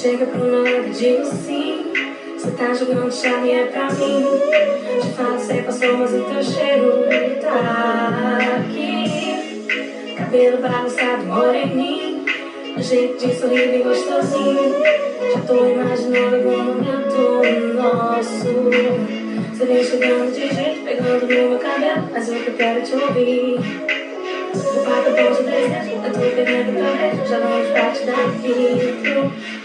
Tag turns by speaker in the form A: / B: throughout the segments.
A: Chega pro meu lado e digo sim. Cê tá jogando chave é pra mim. Te falo cê passou, mas o teu cheiro tá aqui. Cabelo bagunçado, moreninho, um jeito de sorrir bem gostosinho. Já tô imaginando algum momento nosso. Cê vem chegando de jeito, pegando no meu cabelo, mas o que eu quero é te ouvir. O papo é bom de desejo, eu tô perdendo teu beijo, já vamos parte daqui pro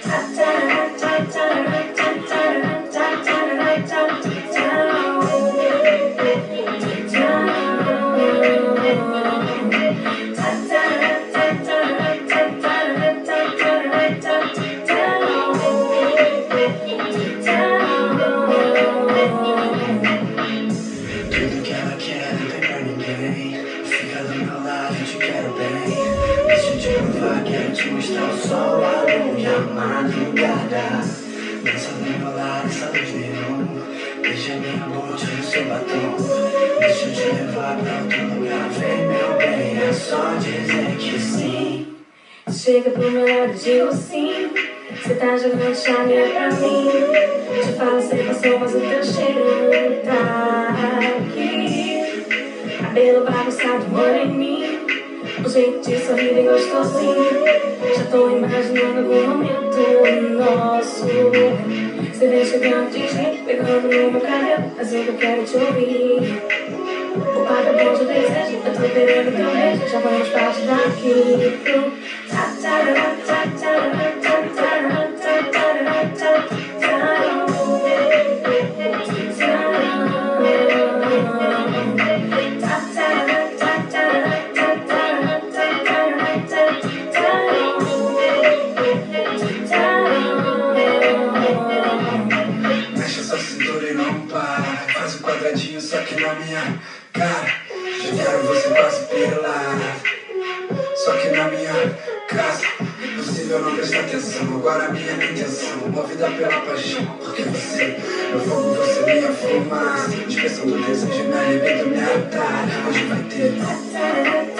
B: tudo que ela quer não tem pra ninguém. Fica do meu lado, eu te quero bem. Deixa eu te provar, quero te mostrar o sol, a lua e a madrugada. Dança do meu lado, essa luz neon. Deixa minha boca no seu batom. Deixa eu te levar pra outro lugar. Vem, meu bem, é só dizer que sim.
A: Chega pro meu lado e digo sim. Cê tá jogando chave é pra mim. Te falo cê passou, mas o teu cheiro tá aqui. Cabelo bagunçado, moreninho, um jeito de sorrir bem gostosinho. Já tô imaginando algum momento nosso. Cê vem chegando de jeito, pegando no meu cabelo, mas eu quero te ouvir. O papo é bom de desejo, eu tô querendo teu beijo, já vamos parte daqui pro
B: Mexe essa cintura e não para. Faz um quadradinho só que na minha cara. Já quero você quase pelada, só que na minha casa. Impossível não prestar atenção. Agora a minha intenção, movida pela paixão. Porque você, meu fogo, você minha fumaça. Expressão do desejo, minha libido me atrai. Hoje vai ter